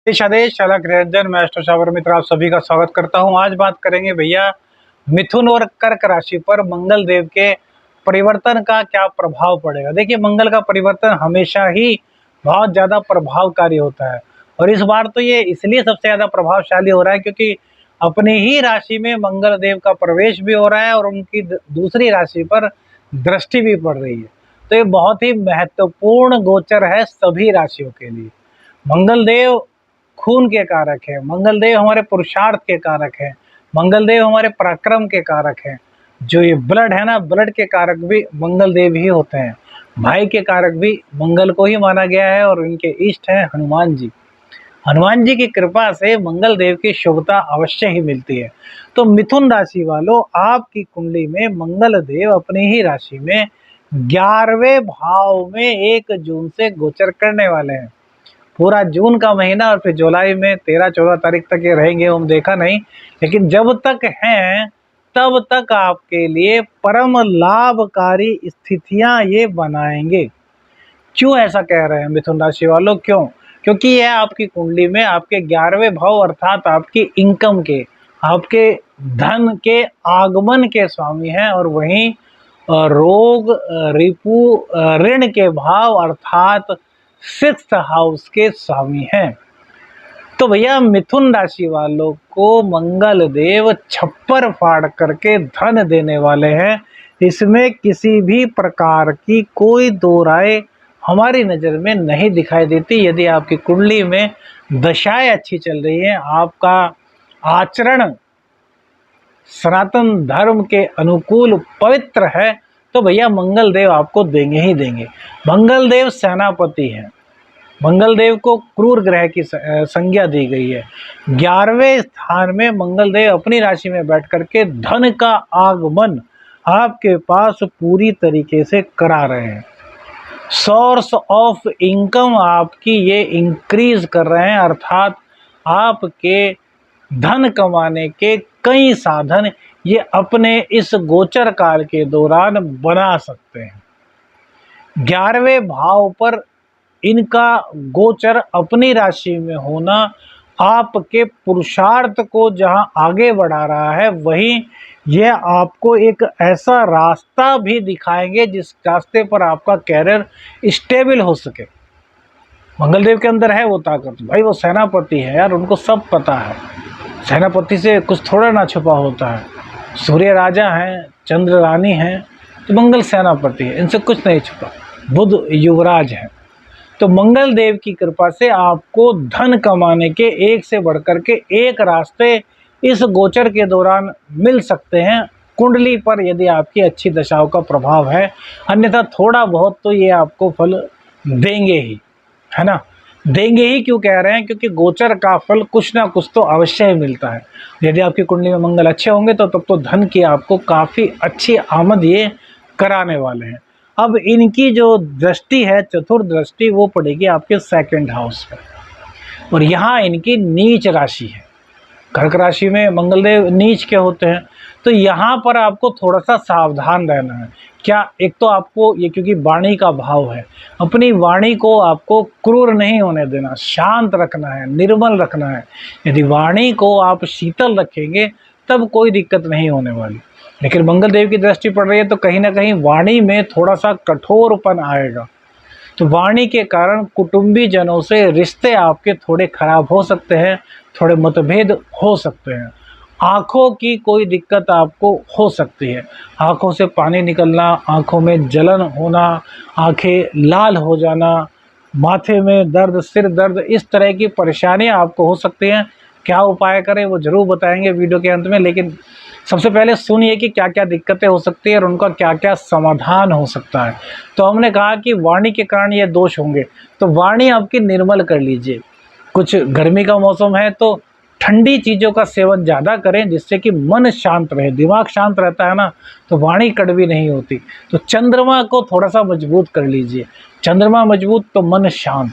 देश आदेश अलग निरंजन मैं सावर मित्र आप सभी का स्वागत करता हूं। आज बात करेंगे भैया मिथुन और कर्क राशि पर मंगल देव के परिवर्तन का क्या प्रभाव पड़ेगा। देखिए, मंगल का परिवर्तन हमेशा ही बहुत ज्यादा प्रभावकारी होता है और इस बार तो ये इसलिए सबसे ज्यादा प्रभावशाली हो रहा है क्योंकि अपनी ही राशि में मंगल देव का प्रवेश भी हो रहा है और उनकी दूसरी राशि पर दृष्टि भी पड़ रही है। तो ये बहुत ही महत्वपूर्ण गोचर है सभी राशियों के लिए। मंगल देव खून के कारक है, मंगल देव हमारे पुरुषार्थ के कारक है, मंगल देव हमारे पराक्रम के कारक है। जो ये ब्लड है ना, ब्लड के कारक भी मंगल देव ही होते हैं। भाई के कारक भी मंगल को ही माना गया है और इनके इष्ट हैं हनुमान जी। हनुमान जी की कृपा से मंगल देव की शुभता अवश्य ही मिलती है। तो मिथुन राशि वालों, आपकी कुंडली में मंगल देव अपनी ही राशि में 11वें भाव में 1 जून से गोचर करने वाले हैं। पूरा जून का महीना और फिर जुलाई में 13-14 तारीख तक ये रहेंगे, हम देखा नहीं, लेकिन जब तक हैं तब तक आपके लिए परम लाभकारी स्थितियां ये बनाएंगे। क्यों ऐसा कह रहे हैं मिथुन राशि वालों? क्यों? क्योंकि यह आपकी कुंडली में आपके 11वें भाव अर्थात आपकी इनकम के, आपके धन के आगमन के स्वामी हैं और वहीं रोग रिपु ऋण के भाव अर्थात 6th हाउस के स्वामी हैं। तो भैया मिथुन राशि वालों को मंगल देव छप्पर फाड़ करके धन देने वाले हैं। इसमें किसी भी प्रकार की कोई दो राय हमारी नज़र में नहीं दिखाई देती। यदि आपकी कुंडली में दशाएं अच्छी चल रही हैं, आपका आचरण सनातन धर्म के अनुकूल पवित्र है, तो भैया मंगल देव आपको देंगे ही देंगे। मंगल देव सेनापति हैं, मंगल देव को क्रूर ग्रह की संज्ञा दी गई है। 11वें स्थान में मंगल देव अपनी राशि में बैठ करके धन का आगमन आपके पास पूरी तरीके से करा रहे हैं। सोर्स ऑफ इनकम आपकी ये इंक्रीज कर रहे हैं, अर्थात आपके धन कमाने के कई साधन ये अपने इस गोचर काल के दौरान बना सकते हैं। 11वें भाव पर इनका गोचर अपनी राशि में होना आपके पुरुषार्थ को जहां आगे बढ़ा रहा है, वहीं यह आपको एक ऐसा रास्ता भी दिखाएंगे जिस रास्ते पर आपका कैरियर स्टेबल हो सके। मंगल देव के अंदर है वो ताकत, भाई वो सेनापति है यार, उनको सब पता है। सेनापति से कुछ थोड़ा ना छुपा होता है। सूर्य राजा हैं, चंद्र रानी हैं, तो मंगल सेनापति है, इनसे कुछ नहीं छुपा। बुध युवराज है। तो मंगल देव की कृपा से आपको धन कमाने के एक से बढ़कर के एक रास्ते इस गोचर के दौरान मिल सकते हैं, कुंडली पर यदि आपकी अच्छी दशाओं का प्रभाव है। अन्यथा थोड़ा बहुत तो ये आपको फल देंगे ही, है ना। देंगे ही क्यों कह रहे हैं? क्योंकि गोचर का फल कुछ ना कुछ तो अवश्य ही मिलता है। यदि आपकी कुंडली में मंगल अच्छे होंगे तो तब तो धन की आपको काफ़ी अच्छी आमद ये कराने वाले हैं। अब इनकी जो दृष्टि है, चतुर्थ दृष्टि, वो पड़ेगी आपके 2nd हाउस पर और यहाँ इनकी नीच राशि है। कर्क राशि में मंगल देव नीच के होते हैं, तो यहाँ पर आपको थोड़ा सा सावधान रहना है। क्या? एक तो आपको ये, क्योंकि वाणी का भाव है, अपनी वाणी को आपको क्रूर नहीं होने देना, शांत रखना है, निर्मल रखना है। यदि वाणी को आप शीतल रखेंगे तब कोई दिक्कत नहीं होने वाली। लेकिन मंगल देव की दृष्टि पड़ रही है तो कहीं ना कहीं वाणी में थोड़ा सा कठोरपन आएगा। तो वाणी के कारण कुटुंबी जनों से रिश्ते आपके थोड़े खराब हो सकते हैं, थोड़े मतभेद हो सकते हैं। आँखों की कोई दिक्कत आपको हो सकती है, आँखों से पानी निकलना, आँखों में जलन होना, आँखें लाल हो जाना, माथे में दर्द, सिर दर्द, इस तरह की परेशानियां आपको हो सकती हैं। क्या उपाय करें वो ज़रूर बताएंगे वीडियो के अंत में, लेकिन सबसे पहले सुनिए कि क्या क्या दिक्कतें हो सकती है और उनका क्या क्या समाधान हो सकता है। तो हमने कहा कि वाणी के कारण ये दोष होंगे, तो वाणी आपकी निर्मल कर लीजिए। कुछ गर्मी का मौसम है तो ठंडी चीज़ों का सेवन ज़्यादा करें जिससे कि मन शांत रहे, दिमाग शांत रहता है ना, तो वाणी कड़वी नहीं होती। तो चंद्रमा को थोड़ा सा मजबूत कर लीजिए, चंद्रमा मजबूत तो मन शांत,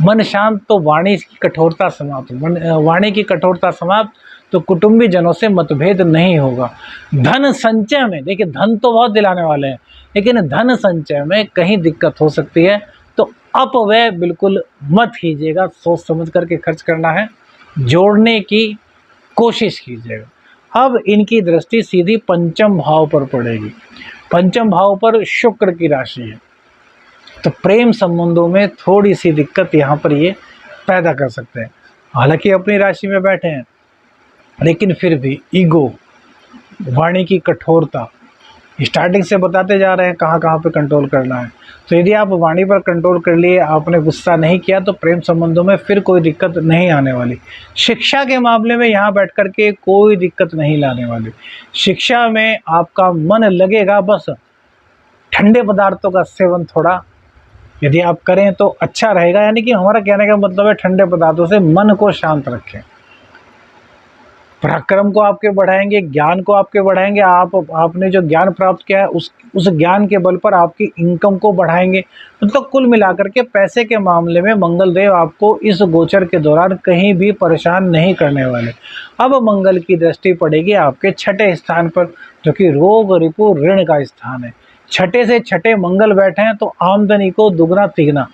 मन शांत तो वाणी की कठोरता समाप्त, वाणी की कठोरता समाप्त तो कुटुंबी जनों से मतभेद नहीं होगा। धन संचय में, देखिए धन तो बहुत दिलाने वाले हैं, लेकिन धन संचय में कहीं दिक्कत हो सकती है, तो अपव्यय बिल्कुल मत कीजिएगा, सोच समझ करके खर्च करना है, जोड़ने की कोशिश कीजिएगा। अब इनकी दृष्टि सीधी पंचम भाव पर पड़ेगी। पंचम भाव पर शुक्र की राशि है, तो प्रेम संबंधों में थोड़ी सी दिक्कत यहाँ पर ये पैदा कर सकते हैं। हालांकि अपनी राशि में बैठे हैं, लेकिन फिर भी ईगो, वाणी की कठोरता, स्टार्टिंग से बताते जा रहे हैं कहाँ कहाँ पे कंट्रोल करना है। तो यदि आप वाणी पर कंट्रोल कर लिए, आपने गुस्सा नहीं किया, तो प्रेम संबंधों में फिर कोई दिक्कत नहीं आने वाली। शिक्षा के मामले में यहाँ बैठ कर के कोई दिक्कत नहीं लाने वाली। शिक्षा में आपका मन लगेगा, बस ठंडे पदार्थों का सेवन थोड़ा यदि आप करें तो अच्छा रहेगा। यानी कि हमारा कहने का मतलब है ठंडे पदार्थों से मन को शांत रखें। पराक्रम को आपके बढ़ाएंगे, ज्ञान को आपके बढ़ाएंगे। आपने जो ज्ञान प्राप्त किया है उस ज्ञान के बल पर आपकी इनकम को बढ़ाएंगे। मतलब कुल मिलाकर के पैसे के मामले में मंगल देव आपको इस गोचर के दौरान कहीं भी परेशान नहीं करने वाले। अब मंगल की दृष्टि पड़ेगी आपके छठे स्थान पर, जो कि रोग रिपु ऋण का स्थान है। छठे से छठे मंगल बैठे हैं, तो आमदनी को दुगना तिगना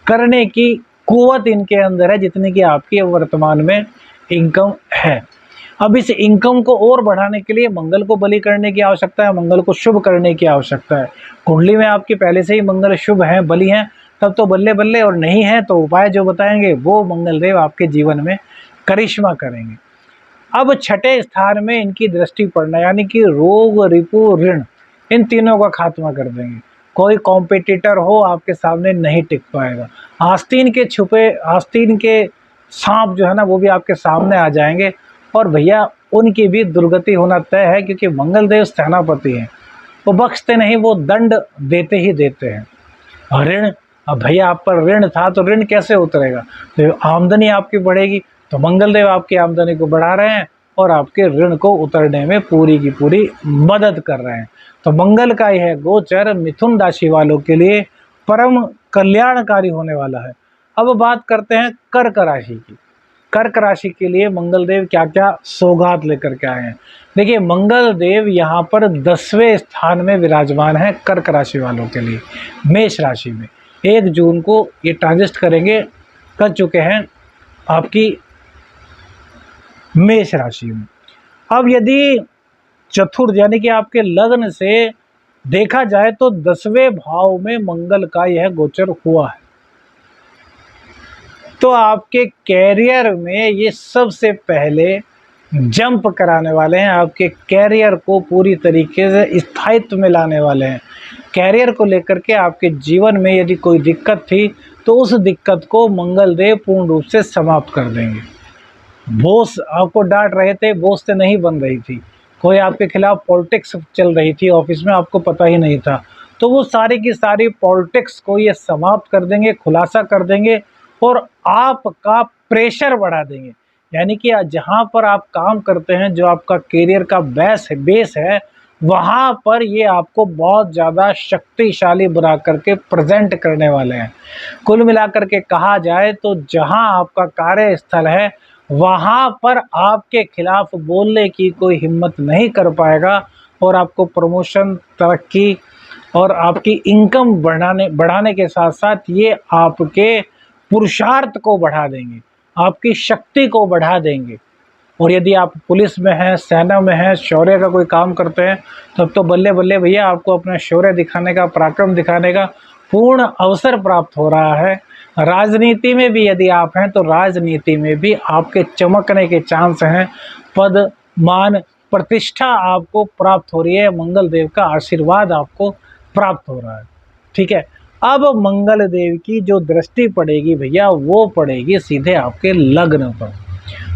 करने की कुवत इनके अंदर है, जितनी कि आपकी वर्तमान में इनकम है। अब इस इनकम को और बढ़ाने के लिए मंगल को बलि करने की आवश्यकता है, मंगल को शुभ करने की आवश्यकता है। कुंडली में आपकी पहले से ही मंगल शुभ हैं, बलि हैं, तब तो बल्ले बल्ले, और नहीं है तो उपाय जो बताएंगे वो मंगल देव आपके जीवन में करिश्मा करेंगे। अब छठे स्थान में इनकी दृष्टि पड़ना, यानी कि रोग रिपु ऋण, इन तीनों का खात्मा कर देंगे। कोई कॉम्पिटिटर हो आपके सामने नहीं टिक पाएगा। आस्तीन के सांप जो है ना, वो भी आपके सामने आ जाएंगे, और भैया उनकी भी दुर्गति होना तय है, क्योंकि मंगल देव सेनापति हैं, वो बख्शते नहीं, वो दंड देते ही देते हैं। ऋण, अब भैया आप पर ऋण था तो ऋण कैसे उतरेगा? तो आमदनी आपकी बढ़ेगी, तो मंगल देव आपकी आमदनी को बढ़ा रहे हैं और आपके ऋण को उतरने में पूरी की पूरी मदद कर रहे हैं। तो मंगल का यह गोचर मिथुन राशि वालों के लिए परम कल्याणकारी होने वाला है। अब बात करते हैं कर्क राशि की। कर्क राशि के लिए मंगल देव क्या क्या सौगात लेकर के आए हैं। देखिए, मंगल देव यहाँ पर 10वें स्थान में विराजमान है कर्क राशि वालों के लिए। मेष राशि में 1 जून को ये ट्रांजिट करेंगे, कर चुके हैं आपकी मेष राशि में। अब यदि चतुर्थ यानी कि आपके लग्न से देखा जाए तो 10वें भाव में मंगल का यह गोचर हुआ है, तो आपके कैरियर में ये सबसे पहले जंप कराने वाले हैं, आपके कैरियर को पूरी तरीके से स्थायित्व में लाने वाले हैं। कैरियर को लेकर के आपके जीवन में यदि कोई दिक्कत थी तो उस दिक्कत को मंगल देव पूर्ण रूप से समाप्त कर देंगे। बॉस आपको डांट रहे थे, बॉस से नहीं बन रही थी, कोई आपके खिलाफ पॉलिटिक्स चल रही थी ऑफिस में, आपको पता ही नहीं था, तो वो सारी की सारी पॉलिटिक्स को ये समाप्त कर देंगे, खुलासा कर देंगे और आपका प्रेशर बढ़ा देंगे। यानी कि जहाँ पर आप काम करते हैं, जो आपका करियर का बेस है, वहाँ पर ये आपको बहुत ज़्यादा शक्तिशाली बना करके प्रेजेंट करने वाले हैं। कुल मिलाकर के कहा जाए तो जहाँ आपका कार्यस्थल है, वहाँ पर आपके खिलाफ बोलने की कोई हिम्मत नहीं कर पाएगा, और आपको प्रमोशन, तरक्की और आपकी इनकम बढ़ाने के साथ साथ ये आपके पुरुषार्थ को बढ़ा देंगे, आपकी शक्ति को बढ़ा देंगे। और यदि आप पुलिस में हैं, सेना में हैं, शौर्य का कोई काम करते हैं, तब तो बल्ले बल्ले भैया, आपको अपना शौर्य दिखाने का, पराक्रम दिखाने का पूर्ण अवसर प्राप्त हो रहा है। राजनीति में भी यदि आप हैं तो राजनीति में भी आपके चमकने के चांस हैं। पद, मान, प्रतिष्ठा आपको प्राप्त हो रही है, मंगल देव का आशीर्वाद आपको प्राप्त हो रहा है। ठीक है, अब मंगल देव की जो दृष्टि पड़ेगी भैया, वो पड़ेगी सीधे आपके लग्न पर,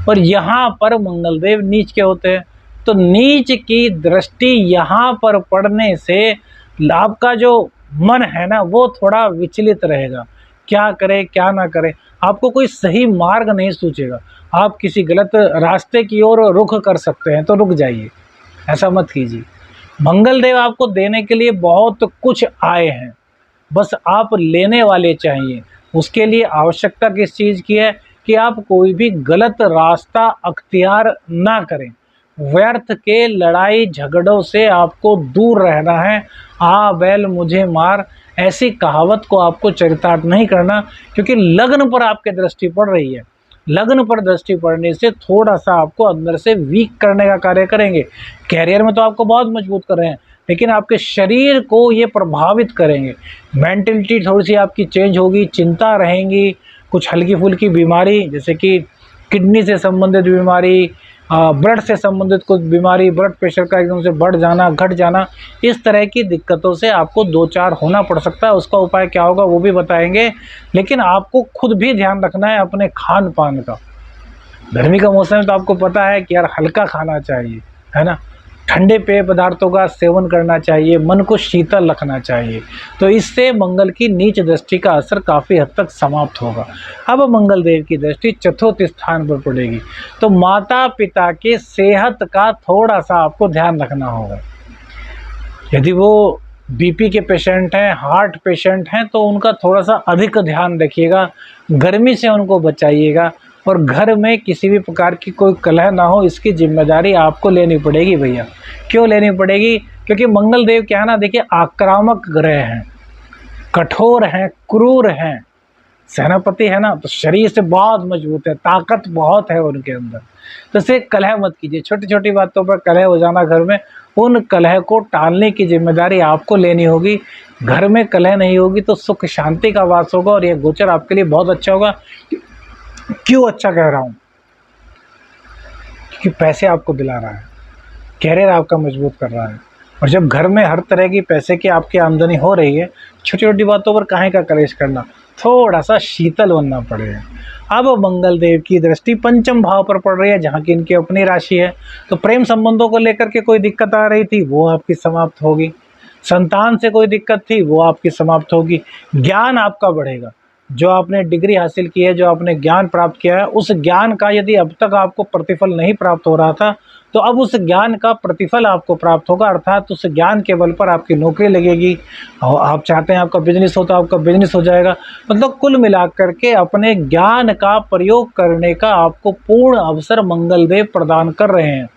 और यहाँ पर मंगल देव नीच के होते हैं, तो नीच की दृष्टि यहाँ पर पड़ने से आपका जो मन है ना, वो थोड़ा विचलित रहेगा। क्या करे क्या ना करे, आपको कोई सही मार्ग नहीं सूझेगा। आप किसी गलत रास्ते की ओर रुख कर सकते हैं, तो रुक जाइए, ऐसा मत कीजिए। मंगल देव आपको देने के लिए बहुत कुछ आए हैं, बस आप लेने वाले चाहिए। उसके लिए आवश्यकता किस चीज़ की है कि आप कोई भी गलत रास्ता अख्तियार ना करें। व्यर्थ के लड़ाई झगड़ों से आपको दूर रहना है। बैल मुझे मार, ऐसी कहावत को आपको चरितार्थ नहीं करना, क्योंकि लग्न पर आपके दृष्टि पड़ रही है। लग्न पर दृष्टि पड़ने से थोड़ा सा आपको अंदर से वीक करने का कार्य करेंगे। कैरियर में तो आपको बहुत मजबूत कर रहे हैं, लेकिन आपके शरीर को ये प्रभावित करेंगे। मेंटलिटी थोड़ी सी आपकी चेंज होगी, चिंता रहेंगी, कुछ हल्की फुल्की बीमारी जैसे कि किडनी से संबंधित बीमारी, ब्लड से संबंधित कुछ बीमारी, ब्लड प्रेशर का एकदम से बढ़ जाना, घट जाना, इस तरह की दिक्कतों से आपको 2-4 होना पड़ सकता है। उसका उपाय क्या होगा वो भी बताएंगे, लेकिन आपको खुद भी ध्यान रखना है अपने खान पान का। गर्मी का मौसम है तो आपको पता है कि यार हल्का खाना चाहिए, है ना, ठंडे पेय पदार्थों का सेवन करना चाहिए, मन को शीतल रखना चाहिए। तो इससे मंगल की नीच दृष्टि का असर काफ़ी हद तक समाप्त होगा। अब मंगल देव की दृष्टि चतुर्थ स्थान पर पड़ेगी, तो माता पिता के सेहत का थोड़ा सा आपको ध्यान रखना होगा। यदि वो बीपी के पेशेंट हैं, हार्ट पेशेंट हैं, तो उनका थोड़ा सा अधिक ध्यान रखिएगा, गर्मी से उनको बचाइएगा, और घर में किसी भी प्रकार की कोई कलह ना हो, इसकी जिम्मेदारी आपको लेनी पड़ेगी भैया। क्यों लेनी पड़ेगी? क्योंकि मंगल देव क्या है ना, देखिए आक्रामक ग्रह हैं, कठोर हैं, क्रूर हैं, सेनापति है ना, तो शरीर से बहुत मजबूत है, ताकत बहुत है उनके अंदर। तो इससे कलह मत कीजिए, छोटी छोटी बातों पर कलह हो जाना घर में, उन कलह को टालने की जिम्मेदारी आपको लेनी होगी। घर में कलह नहीं होगी तो सुख शांति का वास होगा, और यह गोचर आपके लिए बहुत अच्छा होगा। क्यों अच्छा कह रहा हूँ? क्योंकि पैसे आपको दिला रहा है, कैरियर आपका मजबूत कर रहा है, और जब घर में हर तरह की पैसे की आपकी आमदनी हो रही है, छोटी छोटी बातों पर काहे का कलेश करना, थोड़ा सा शीतल बनना पड़ेगा। अब मंगल देव की दृष्टि पंचम भाव पर पड़ रही है, जहाँ की इनकी अपनी राशि है। तो प्रेम संबंधों को लेकर के कोई दिक्कत आ रही थी वो आपकी समाप्त होगी, संतान से कोई दिक्कत थी वो आपकी समाप्त होगी, ज्ञान आपका बढ़ेगा। जो आपने डिग्री हासिल की है, जो आपने ज्ञान प्राप्त किया है, उस ज्ञान का यदि अब तक आपको प्रतिफल नहीं प्राप्त हो रहा था, तो अब उस ज्ञान का प्रतिफल आपको प्राप्त होगा, अर्थात उस ज्ञान के बल पर आपकी नौकरी लगेगी। और आप चाहते हैं आपका बिजनेस हो तो आपका बिजनेस हो जाएगा। मतलब कुल मिलाकर के अपने ज्ञान का प्रयोग करने का आपको पूर्ण अवसर मंगल देव प्रदान कर रहे हैं।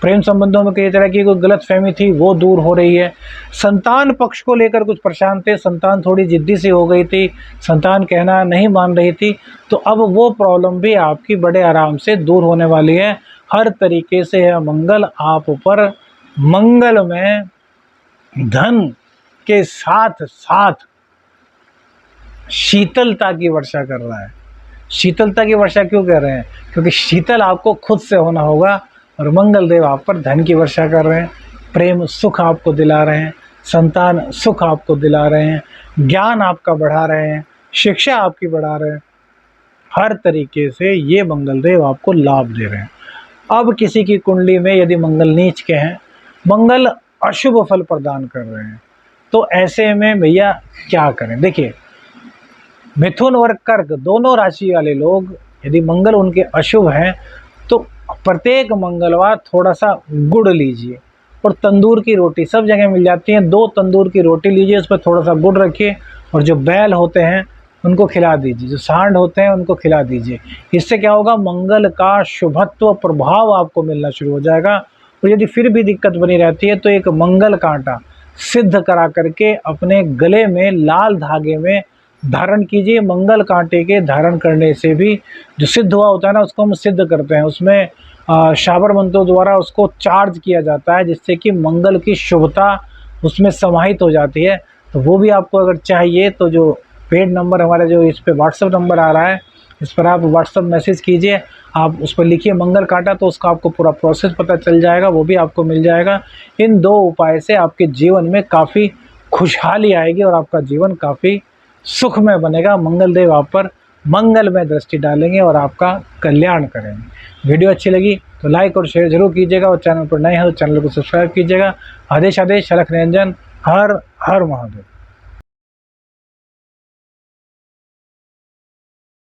प्रेम संबंधों में कई तरह की कोई गलतफहमी थी वो दूर हो रही है। संतान पक्ष को लेकर कुछ परेशान थे, संतान थोड़ी जिद्दी सी हो गई थी, संतान कहना नहीं मान रही थी, तो अब वो प्रॉब्लम भी आपकी बड़े आराम से दूर होने वाली है। हर तरीके से है मंगल आप पर मंगल में धन के साथ साथ शीतलता की वर्षा कर रहा है। शीतलता की वर्षा क्यों कर रहे हैं? क्योंकि शीतल आपको खुद से होना होगा, और मंगल देव आप पर धन की वर्षा कर रहे हैं, प्रेम सुख आपको दिला रहे हैं, संतान सुख आपको दिला रहे हैं, ज्ञान आपका बढ़ा रहे हैं, शिक्षा आपकी बढ़ा रहे हैं। हर तरीके से ये मंगल देव आपको लाभ दे रहे हैं। अब किसी की कुंडली में यदि मंगल नीच के हैं, मंगल अशुभ फल प्रदान कर रहे हैं, तो ऐसे में भैया क्या करें? देखिए, मिथुन और कर्क दोनों राशि वाले लोग यदि मंगल उनके अशुभ हैं, तो प्रत्येक मंगलवार थोड़ा सा गुड़ लीजिए, और तंदूर की रोटी सब जगह मिल जाती है, 2 तंदूर की रोटी लीजिए, उस पर थोड़ा सा गुड़ रखिए, और जो बैल होते हैं उनको खिला दीजिए, जो सांड होते हैं उनको खिला दीजिए। इससे क्या होगा? मंगल का शुभत्व प्रभाव आपको मिलना शुरू हो जाएगा। और यदि फिर भी दिक्कत बनी रहती है तो एक मंगल कांटा सिद्ध करा करके अपने गले में लाल धागे में धारण कीजिए। मंगल कांटे के धारण करने से भी जो सिद्ध हुआ होता है ना, उसको हम सिद्ध करते हैं, उसमें शाबर मंत्रों द्वारा उसको चार्ज किया जाता है, जिससे कि मंगल की शुभता उसमें समाहित हो जाती है। तो वो भी आपको अगर चाहिए तो जो पेड नंबर हमारा जो इस पे व्हाट्सअप नंबर आ रहा है, इस पर आप व्हाट्सअप मैसेज कीजिए, आप उस पर लिखिए मंगल कांटा, तो उसका आपको पूरा प्रोसेस पता चल जाएगा, वो भी आपको मिल जाएगा। इन 2 उपाय से आपके जीवन में काफ़ी खुशहाली आएगी और आपका जीवन काफ़ी सुखमय बनेगा। मंगल देव आप पर मंगल में दृष्टि डालेंगे और आपका कल्याण करेंगे। वीडियो अच्छी लगी तो लाइक और शेयर जरूर कीजिएगा, और चैनल पर नए हैं तो चैनल को सब्सक्राइब कीजिएगा। आदेश अलख निरंजन, हर हर महादेव।